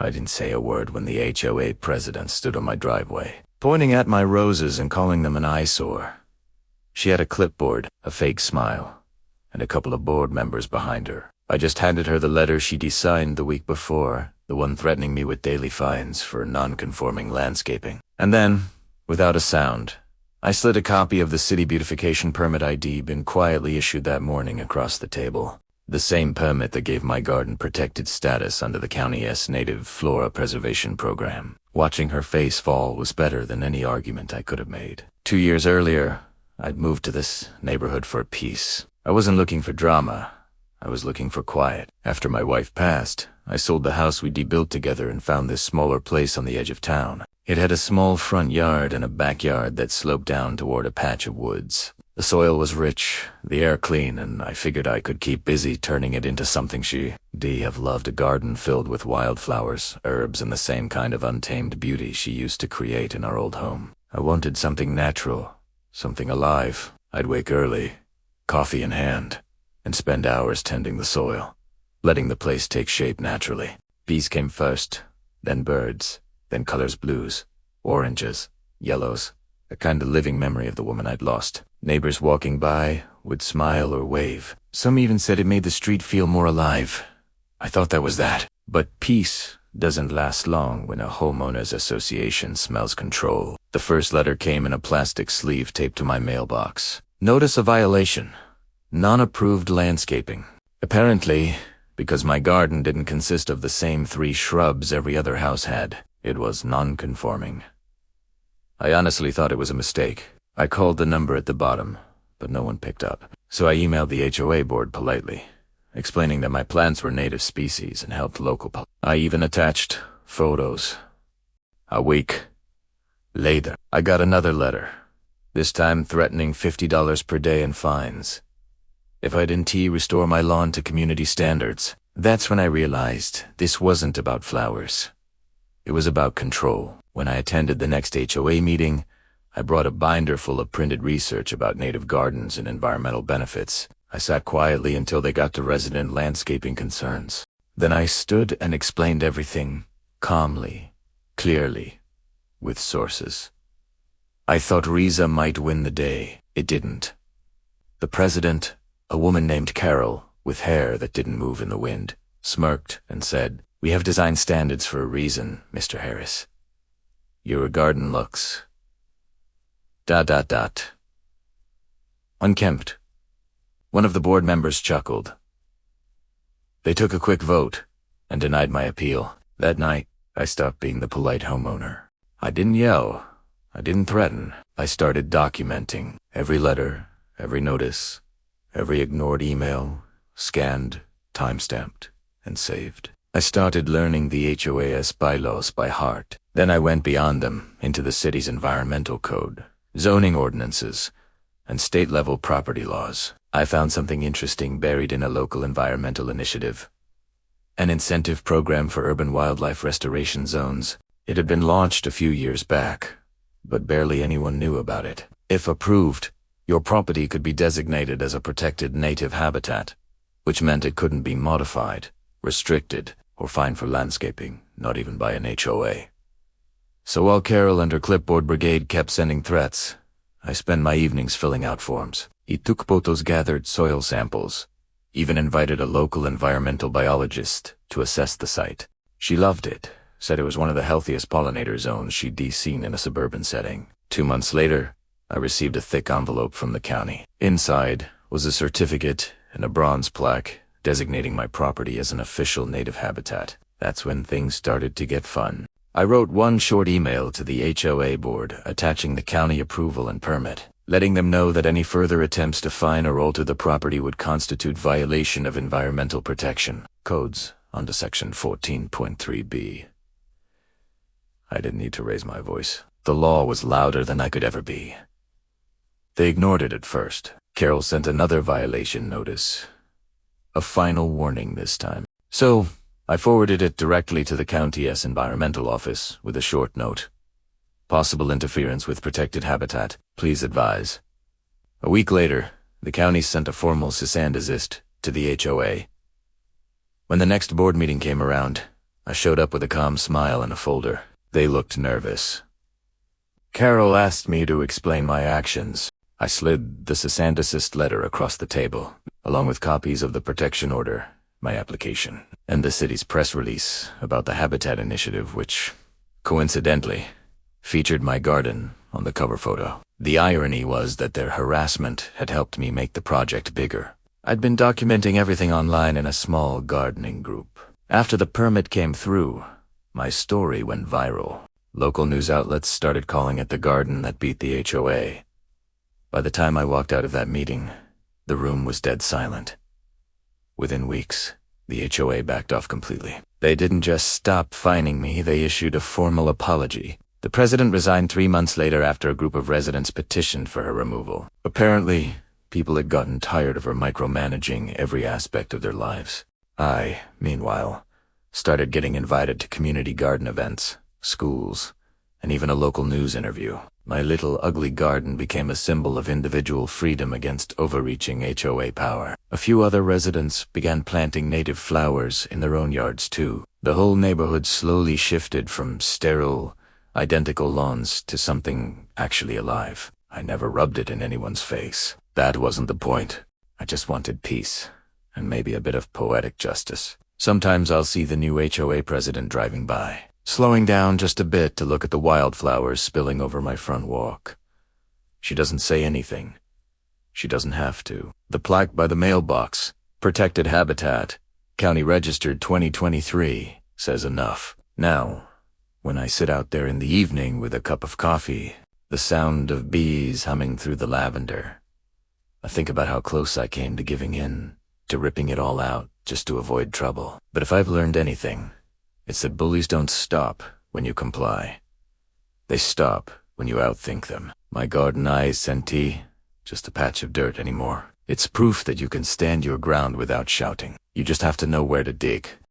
I didn't say a word when the HOA president stood on my driveway, pointing at my roses and calling them an eyesore. She had a clipboard, a fake smile, and a couple of board members behind her. I just handed her the letter she'd signed the week before, the one threatening me with daily fines for non-conforming landscaping. And then, without a sound, I slid a copy of the city beautification permit I'd been quietly issued that morning across the table. The same permit that gave my garden protected status under the county's native flora preservation program. Watching her face fall was better than any argument I could have made. 2 years earlier, I'd moved to this neighborhood for peace. I wasn't looking for drama. I was looking for quiet. After my wife passed, I sold the house we'd built together and found this smaller place on the edge of town. It had a small front yard and a backyard that sloped down toward a patch of woods. The soil was rich, the air clean, and I figured I could keep busy turning it into something she'd have loved, a garden filled with wildflowers, herbs, and the same kind of untamed beauty she used to create in our old home. I wanted something natural, something alive. I'd wake early, coffee in hand, and spend hours tending the soil, letting the place take shape naturally. Bees came first, then birds, then colors: blues, oranges, yellows, a kind of living memory of the woman I'd lost. Neighbors walking by would smile or wave. Some even said it made the street feel more alive. I thought that was that. But peace doesn't last long when a homeowners association smells control. The first letter came in a plastic sleeve taped to my mailbox. Notice of violation. Non-approved landscaping. Apparently, because my garden didn't consist of the same 3 shrubs every other house had, it was non-conforming. I honestly thought it was a mistake. I called the number at the bottom, but no one picked up. So I emailed the HOA board politely, explaining that my plants were native species and helped local I even attached photos. A week later, I got another letter, this time threatening $50 per day in fines if I didn't restore my lawn to community standards. That's when I realized this wasn't about flowers. It was about control. When I attended the next HOA meeting, I brought a binder full of printed research about native gardens and environmental benefits. I sat quietly until they got to resident landscaping concerns. Then I stood and explained everything, calmly, clearly, with sources. I thought Riza might win the day. It didn't. The president, a woman named Carol, with hair that didn't move in the wind, smirked and said, "We have design standards for a reason, Mr. Harris. Your garden looks... ... unkempt." One of the board members chuckled. They took a quick vote and denied my appeal. That night, I stopped being the polite homeowner. I didn't yell. I didn't threaten. I started documenting every letter, every notice, every ignored email, scanned, time-stamped, and saved. I started learning the HOAS bylaws by heart. Then I went beyond them into the city's environmental code, zoning ordinances, and state-level property laws. I found something interesting buried in a local environmental initiative, an incentive program for urban wildlife restoration zones. It had been launched a few years back, but barely anyone knew about it. If approved, your property could be designated as a protected native habitat, which meant it couldn't be modified, restricted, or fined for landscaping, not even by an HOA. So while Carol and her clipboard brigade kept sending threats, I spent my evenings filling out forms. He took photos, gathered soil samples, even invited a local environmental biologist to assess the site. She loved it, said it was one of the healthiest pollinator zones she'd seen in a suburban setting. 2 months later, I received a thick envelope from the county. Inside was a certificate and a bronze plaque designating my property as an official native habitat. That's when things started to get fun. I wrote one short email to the HOA board attaching the county approval and permit, letting them know that any further attempts to fine or alter the property would constitute violation of environmental protection codes under Section 14.3b. I didn't need to raise my voice. The law was louder than I could ever be. They ignored it at first. Carol sent another violation notice, a final warning this time. So I forwarded it directly to the county's environmental office with a short note. Possible interference with protected habitat. Please advise. A week later, the county sent a formal cease and desist to the HOA. When the next board meeting came around, I showed up with a calm smile and a folder. They looked nervous. Carol asked me to explain my actions. I slid the cesanticist letter across the table, along with copies of the protection order, my application, and the city's press release about the Habitat Initiative, which, coincidentally, featured my garden on the cover photo. The irony was that their harassment had helped me make the project bigger. I'd been documenting everything online in a small gardening group. After the permit came through, my story went viral. Local news outlets started calling it the garden that beat the HOA. By the time I walked out of that meeting, the room was dead silent. Within weeks, the HOA backed off completely. They didn't just stop fining me, they issued a formal apology. The president resigned 3 months later after a group of residents petitioned for her removal. Apparently, people had gotten tired of her micromanaging every aspect of their lives. I, meanwhile, started getting invited to community garden events, schools, and even a local news interview. My little ugly garden became a symbol of individual freedom against overreaching HOA power. A few other residents began planting native flowers in their own yards too. The whole neighborhood slowly shifted from sterile, identical lawns to something actually alive. I never rubbed it in anyone's face. That wasn't the point. I just wanted peace, and maybe a bit of poetic justice. Sometimes I'll see the new HOA president driving by, slowing down just a bit to look at the wildflowers spilling over my front walk. She doesn't say anything. She doesn't have to. The plaque by the mailbox, Protected Habitat, County Registered 2023, says enough. Now, when I sit out there in the evening with a cup of coffee, the sound of bees humming through the lavender, I think about how close I came to giving in, to ripping it all out just to avoid trouble. But if I've learned anything, it's that bullies don't stop when you comply. They stop when you outthink them. My garden eyes sentee, just a patch of dirt anymore. It's proof that you can stand your ground without shouting. You just have to know where to dig.